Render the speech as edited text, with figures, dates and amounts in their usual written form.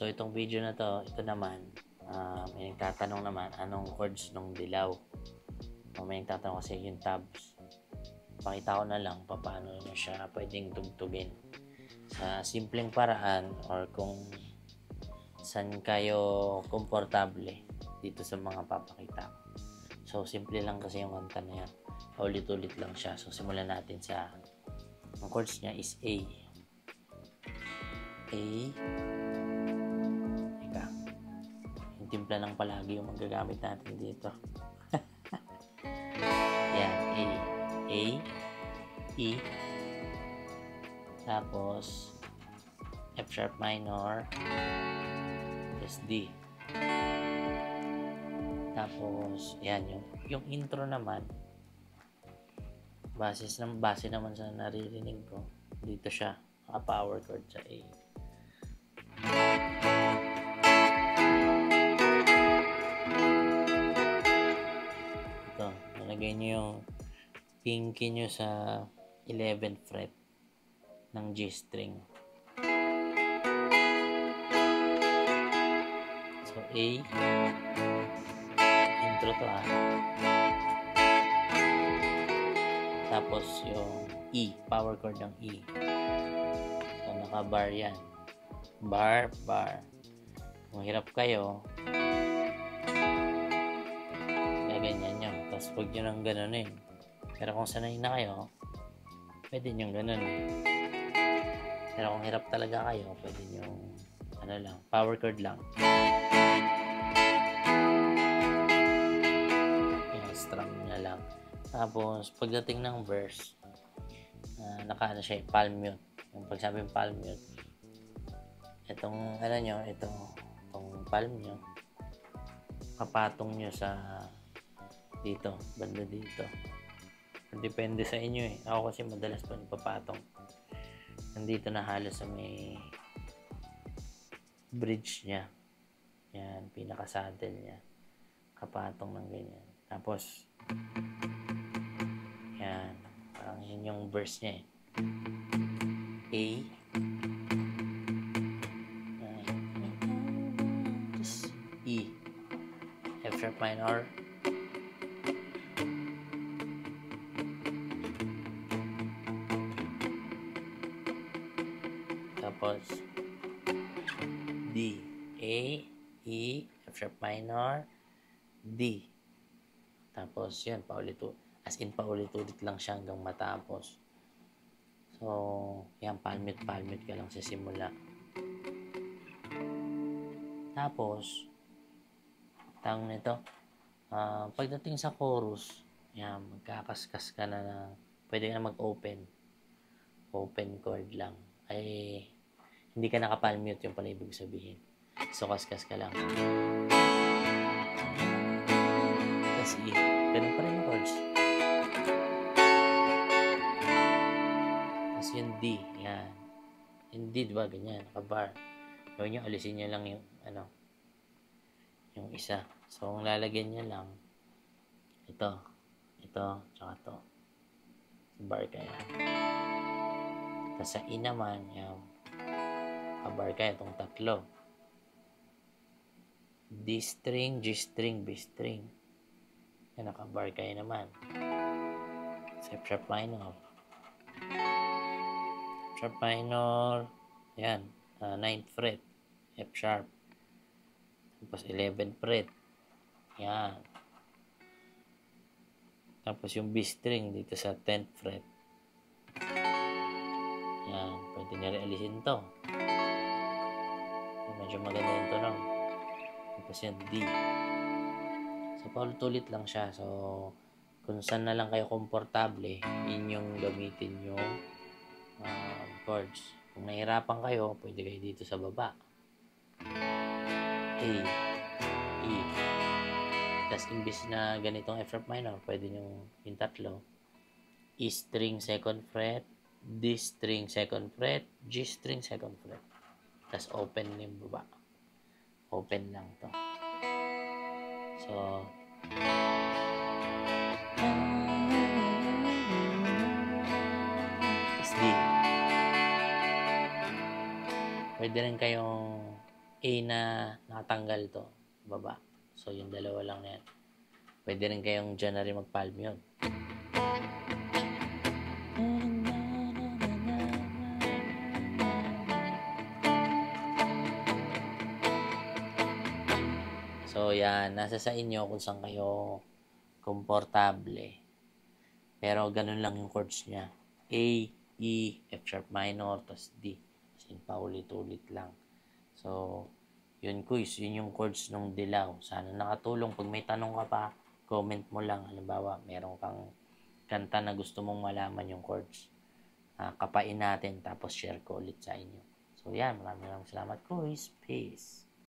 So, itong video na to, ito naman, may nagtatanong naman, anong chords nung dilaw? O may nagtatanong kasi yung tabs. Pakita ko na lang paano nyo siya pwedeng tugtugin. Sa simpleng paraan or kung saan kayo komportable dito sa mga papakita. So, simple lang kasi yung kanta na yan. Ulit-ulit lang siya. So, simulan natin sa, ang chords niya is A. A. Teka. Yung timpla lang palagi yung magagamit natin dito. Yan. A. A. E. Tapos, F sharp minor. Tapos D. Tapos, yan. Yung intro naman, base naman sa naririnig ko, dito siya. Power chord sa A. Ito, nalagay nyo yung pinky nyo sa 11th fret ng G string. So A, intro to Tapos yung E, power chord ng E. So naka-bar yan. Bar, bar. Kung hirap kayo, gaganyan nyo. Tapos huwag nyo nang ganunin. Pero kung sanay na kayo, pwede nyo ganun. Pero kung hirap talaga kayo, pwede nyo power chord lang. Yung strum na lang. Tapos, pagdating ng verse, naka siya, palm mute. Yung pagsabing palm mute, itong palm nyo, kapatong nyo sa dito, banda dito. Depende sa inyo eh. Ako kasi madalas pa nagpapatong. Nandito na halos sa may bridge niya. Yan, pinaka-saddle niya. Kapatong ng ganyan. Tapos, yan. Parang yun yung verse niya eh. A. E. F sharp minor. Tapos, D. A, E, F sharp minor, D. Tapos, yun, paulit-ulit lang siya hanggang matapos. So, yan, palm mute ka lang sa simula. Tapos, tawag nito, pagdating sa chorus, yan, magkakaskas ka na pwede ka na mag-open chord lang. Ay, hindi ka naka-palm mute, yung pala ibig sabihin. So, kaskas ka lang. Tapos E. Ganun pa rin yung chords. Tapos yung D. Yan. Yung D, diba? Ganyan. Naka-bar. Gawin nyo, alisin nyo lang yung, yung isa. So, kung lalagyan nyo lang, ito, tsaka to. Bar kaya. Tapos sa E naman, yan. Naka-bar kaya itong tatlo. D string, G string, B string. Yan, naka-bar kayo naman. F sharp minor. F sharp minor. Yan, 9th fret. F sharp. Tapos 11th fret. Yan. Tapos yung B string dito sa 10th fret. Yan, pwede nyo realisin to. Medyo maganda yung tunog. Tapos yan, D. So, paulit-ulit lang siya. So, kung saan na lang kayo komportable, yun yung gamitin yung chords. Kung nahirapan kayo, pwede kayo dito sa baba. A, E. Tapos, imbis na ganitong F sharp minor, pwede nyo yung tatlo. E string, 2nd fret. D string, 2nd fret. G string, 2nd fret. Tapos, open yung baba. Open lang to. So, tapos D. Pwede rin kayong A na nakatanggal to, baba. So, yung dalawa lang na yan. Pwede rin kayong dyan na rin mag-palm yun. So, yan. Nasa sa inyo kung saan kayo komportable. Pero, ganun lang yung chords niya. A, E, F sharp minor, tapos D. As in, paulit-ulit lang. So, yun quiz. Yun yung chords ng dilaw. Sana nakatulong. Pag may tanong ka pa, comment mo lang. Halimbawa, meron kang kanta na gusto mong malaman yung chords. Kapain natin, tapos share ko ulit sa inyo. So, yan. Maraming salamat, quiz. Peace.